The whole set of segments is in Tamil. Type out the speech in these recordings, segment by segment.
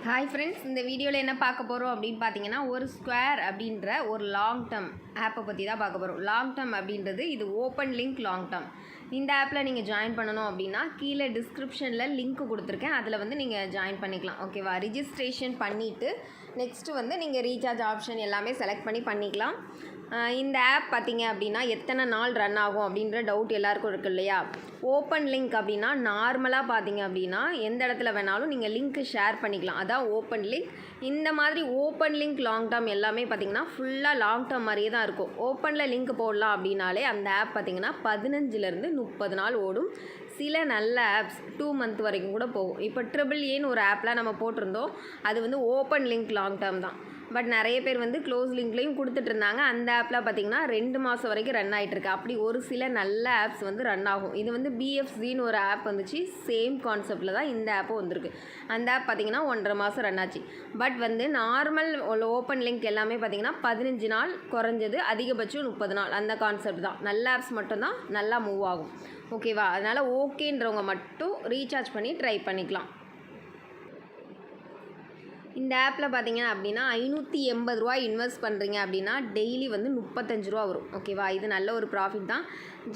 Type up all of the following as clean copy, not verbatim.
ஹாய் ஃப்ரெண்ட்ஸ், இந்த வீடியோவில் என்ன பார்க்க போகிறோம் அப்படின்னு பார்த்தீங்கன்னா, ஒரு ஸ்கொயர் அப்படின்ற ஒரு லாங் டேர்ம் ஆப்பை பற்றி தான் பார்க்க போகிறோம். லாங் டேர்ம் அப்படின்றது இது ஓப்பன் லிங்க் லாங் டேர்ம். இந்த ஆப்பில் நீங்கள் ஜாயின் பண்ணணும் அப்படின்னா கீழே டிஸ்கிரிப்ஷனில் லிங்க் கொடுத்துருக்கேன், அதில் வந்து நீங்கள் ஜாயின் பண்ணிக்கலாம். ஓகேவா? ரிஜிஸ்ட்ரேஷன் பண்ணிவிட்டு நெக்ஸ்ட்டு வந்து நீங்கள் ரீசார்ஜ் ஆப்ஷன் எல்லாமே செலக்ட் பண்ணிக்கலாம். இந்த ஆப் பார்த்தீங்க அப்படின்னா எத்தனை நாள் ரன் ஆகும் அப்படின்ற டவுட் எல்லாருக்கும் இருக்குது இல்லையா? ஓப்பன் லிங்க் அப்படின்னா நார்மலாக பார்த்தீங்க அப்படின்னா எந்த இடத்துல வேணாலும் நீங்கள் லிங்க்கு ஷேர் பண்ணிக்கலாம், அதான் ஓப்பன் லிங்க். இந்த மாதிரி ஓப்பன் லிங்க் லாங் டேர்ம் எல்லாமே பார்த்திங்கன்னா ஃபுல்லாக லாங் டேர்ம் மாதிரியே தான் இருக்கும். ஓப்பனில் லிங்க் போடலாம் அப்படின்னாலே அந்த ஆப் பார்த்திங்கன்னா 15லேருந்து 30 நாள் ஓடும். சில நல்ல ஆப்ஸ் 2 மந்த் வரைக்கும் கூட போகும். இப்போ AAAன்னு ஒரு ஆப்லாம் நம்ம போட்டிருந்தோம், அது வந்து ஓப்பன் லிங்க் லாங் டேர்ம் தான். பட் நிறைய பேர் வந்து க்ளோஸ் லிங்க்லேயும் கொடுத்துட்ருந்தாங்க. அந்த ஆப்பில் பார்த்திங்கன்னா 2 மாதம் வரைக்கும் ரன் ஆகிட்டுருக்கு. அப்படி ஒரு சில நல்ல ஆப்ஸ் வந்து ரன் ஆகும். இது வந்து BFCன்னு ஒரு ஆப் வந்துச்சு, சேம் கான்செப்டில் தான் இந்த ஆப்பும் வந்திருக்கு. அந்த ஆப் பார்த்திங்கன்னா 1.5 மாதம் ரன் ஆச்சு. பட் வந்து நார்மல் ஓப்பன் லிங்க் எல்லாமே பார்த்திங்கன்னா 15 நாள், குறைஞ்சது அதிகபட்சம் 30 நாள், அந்த கான்செப்ட் தான். நல்ல ஆப்ஸ் மட்டும்தான் நல்லா மூவ் ஆகும். ஓகேவா? அதனால் ஓகேன்றவங்க மட்டும் ரீசார்ஜ் பண்ணி ட்ரை பண்ணிக்கலாம். இந்த ஆப்பில் பார்த்தீங்க அப்படின்னா 580 ரூபா இன்வெஸ்ட் பண்ணுறீங்க அப்படின்னா டெய்லி வந்து 35 ரூபா வரும். ஓகேவா? இது நல்ல ஒரு ப்ராஃபிட் தான்.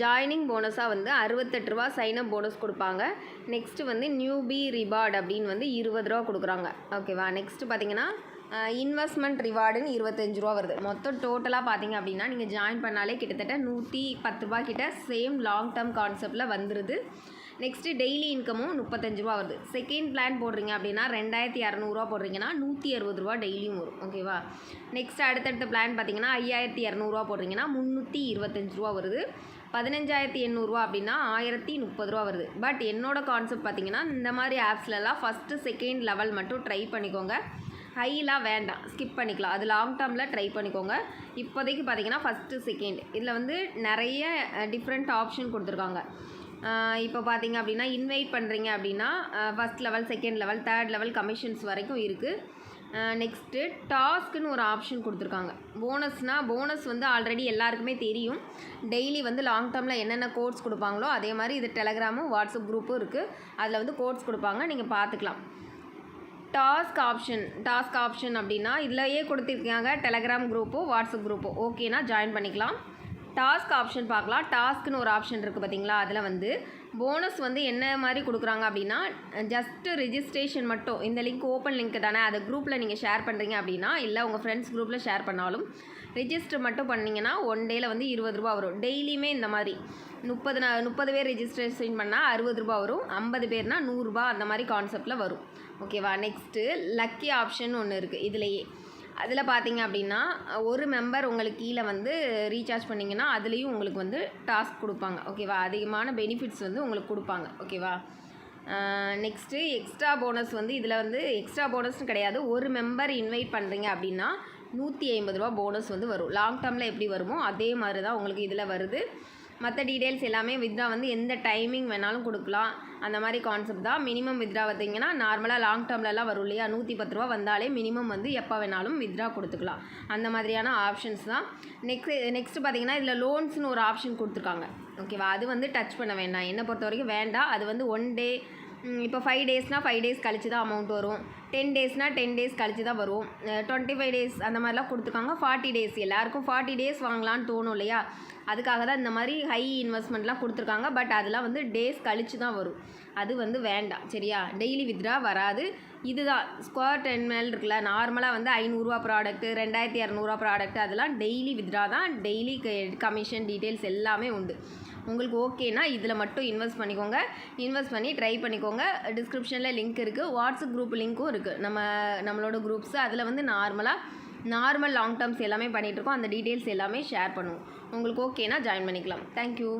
ஜாயினிங் போனஸாக வந்து 68 ரூபா சைனப் போனஸ் கொடுப்பாங்க. நெக்ஸ்ட்டு வந்து நியூபி ரிவார்டு அப்படின்னு வந்து 20 ரூபா கொடுக்குறாங்க. ஓகேவா? நெக்ஸ்ட்டு பார்த்தீங்கன்னா இன்வெஸ்ட்மெண்ட் ரிவார்டுன்னு 25 ரூபா வருது. மொத்தம் டோட்டலாக பார்த்தீங்க அப்படின்னா நீங்கள் ஜாயின் பண்ணாலே கிட்டத்தட்ட 110 ரூபா கிட்ட சேம் லாங் டேர்ம் கான்செப்டில் வந்துடுது. நெக்ஸ்ட்டு டெய்லி இன்கமும் 35 ரூபா வருது. செகண்ட் பிளான் போடுறீங்க அப்படின்னா 2200 போடுறீங்கன்னா 160 ரூபா டெய்லியும் வரும். ஓகேவா? நெக்ஸ்ட் அடுத்தடுத்த பிளான் பார்த்தீங்கன்னா 5200 போடுறீங்கன்னா 325 ரூபா வருது. 15800 அப்படின்னா 1030 ரூபா வருது. பட் என்னோட கான்செப்ட் பார்த்தீங்கன்னா இந்த மாதிரி ஆப்ஸ்லலாம் ஃபஸ்ட்டு செகண்ட் லெவல் மட்டும் ட்ரை பண்ணிக்கோங்க. ஹைலாம் வேண்டாம், ஸ்கிப் பண்ணிக்கலாம். அது லாங் டேர்மில் ட்ரை பண்ணிக்கோங்க. இப்போதைக்கு பார்த்தீங்கன்னா ஃபஸ்ட்டு செகண்ட் இதில் வந்து நிறைய டிஃப்ரெண்ட் ஆப்ஷன் கொடுத்துருக்காங்க. இப்போ பார்த்தீங்க அப்படின்னா இன்வைட் பண்ணுறீங்க அப்படின்னா first level, second level, third level commissions வரைக்கும் இருக்குது. நெக்ஸ்ட்டு டாஸ்க்குன்னு ஒரு ஆப்ஷன் கொடுத்துருக்காங்க. போனஸ் வந்து ஆல்ரெடி எல்லாருக்குமே தெரியும். டெய்லி வந்து லாங் டேர்மில் என்னென்ன கோட்ஸ் கொடுப்பாங்களோ அதே மாதிரி இது டெலகிராமும் வாட்ஸ்அப் குரூப்பும் இருக்குது. அதில் வந்து கோட்ஸ் கொடுப்பாங்க, நீங்கள் பார்த்துக்கலாம். டாஸ்க் ஆப்ஷன் அப்படின்னா இதுலையே கொடுத்துருக்காங்க, டெலகிராம் குரூப்போ வாட்ஸ்அப் குரூப்போ. ஓகேனா ஜாயின் பண்ணிக்கலாம். டாஸ்க் ஆப்ஷன் பார்க்கலாம். டாஸ்க்குன்னு ஒரு ஆப்ஷன் இருக்குது பார்த்தீங்களா? அதில் வந்து போனஸ் வந்து என்ன மாதிரி கொடுக்குறாங்க அப்படின்னா ஜஸ்ட்டு ரிஜிஸ்ட்ரேஷன் மட்டும். இந்த லிங்க் ஓப்பன் லிங்க் தானே, அதை குரூப்பில் நீங்கள் ஷேர் பண்ணுறீங்க அப்படின்னா, இல்லை உங்கள் ஃப்ரெண்ட்ஸ் குரூப்பில் ஷேர் பண்ணாலும் ரிஜிஸ்டர் மட்டும் பண்ணிங்கன்னா 1 டேயில் வந்து 20 ரூபா வரும். டெய்லியுமே இந்த மாதிரி 30 பேர் ரிஜிஸ்ட்ரேஷன் பண்ணால் 60 ரூபா வரும். 50 பேர்னால் 100 ரூபா, அந்த மாதிரி கான்செப்டில் வரும். ஓகேவா? நெக்ஸ்ட்டு லக்கி ஆப்ஷன் ஒன்று இருக்குது இதுலேயே. அதில் பார்த்தீங்க அப்படின்னா ஒரு மெம்பர் உங்களுக்கு கீழே வந்து ரீசார்ஜ் பண்ணிங்கன்னா அதுலேயும் உங்களுக்கு வந்து டாஸ்க் கொடுப்பாங்க. ஓகேவா? அதிகமான பெனிஃபிட்ஸ் வந்து உங்களுக்கு கொடுப்பாங்க. ஓகேவா? நெக்ஸ்ட்டு எக்ஸ்ட்ரா போனஸ் வந்து இதில் வந்து எக்ஸ்ட்ரா போனஸ்னு கிடையாது. ஒரு மெம்பர் இன்வைட் பண்ணுறீங்க அப்படின்னா 150 ரூபா போனஸ் வந்து வரும். லாங் டேர்மில் எப்படி வருமோ அதே மாதிரி தான் உங்களுக்கு இதில் வருது. மற்ற டீட்டெயில்ஸ் எல்லாமே வித்ரா வந்து எந்த டைமிங் வேணாலும் கொடுக்கலாம், அந்த மாதிரி கான்செப்ட் தான். மினிமம் வித்ரா பார்த்தீங்கன்னா நார்மலாக லாங் டேர்ம்லலாம் வரும் இல்லையா, 110 ரூபா வந்தாலே மினிமம் வந்து எப்போ வேணாலும் வித்ரா கொடுத்துக்கலாம். அந்த மாதிரியான ஆப்ஷன்ஸ் தான். நெக்ஸ்ட்டு பார்த்தீங்கன்னா இதில் லோன்ஸ்னு ஒரு ஆப்ஷன் கொடுத்துருக்காங்க. ஓகேவா? அது வந்து டச் பண்ண வேண்டாம், என்னை பொறுத்த வரைக்கும் வேண்டாம். அது வந்து 1 டே, இப்போ 5 டேஸ்னால் 5 டேஸ் கழிச்சு தான் அமௌண்ட் வரும். 10 டேஸ்னால் 10 டேஸ் கழிச்சு தான் வரும். 25 டேஸ் அந்த மாதிரிலாம் கொடுத்துருக்காங்க. 40 டேஸ் எல்லாருக்கும் 40 டேஸ் வாங்கலான்னு தோணும் இல்லையா, அதுக்காக தான் இந்த மாதிரி ஹை இன்வெஸ்ட்மெண்ட்லாம் கொடுத்துருக்காங்க. பட் அதெல்லாம் வந்து டேஸ் கழிச்சு தான் வரும். அது வந்து வேண்டாம், சரியா? டெய்லி வித்ரா வராது. இதுதான் ஸ்கொயர் 10 மேல் இருக்குல்ல, நார்மலாக வந்து 500 ரூபா ப்ராடக்ட்டு, 2200 ப்ராடக்ட்டு, அதெல்லாம் டெய்லி வித்ரா தான். டெய்லி கமிஷன் டீட்டெயில்ஸ் எல்லாமே உண்டு. உங்களுக்கு ஓகேனா இதில் மட்டும் இன்வெஸ்ட் பண்ணிக்கோங்க. இன்வெஸ்ட் பண்ணி ட்ரை பண்ணிக்கோங்க. டிஸ்கிரிப்ஷனில் லிங்க் இருக்குது, வாட்ஸ்அப் குரூப் லிங்க்கும் இருக்குது. நம்மளோட குரூப்ஸு அதில் வந்து நார்மல் லாங் டேர்ம்ஸ் எல்லாமே பண்ணிகிட்ருக்கோம். அந்த டீட்டெயில்ஸ் எல்லாமே ஷேர் பண்ணுவோம். உங்களுக்கு ஓகேனா ஜாயின் பண்ணிக்கலாம். தேங்க்யூ.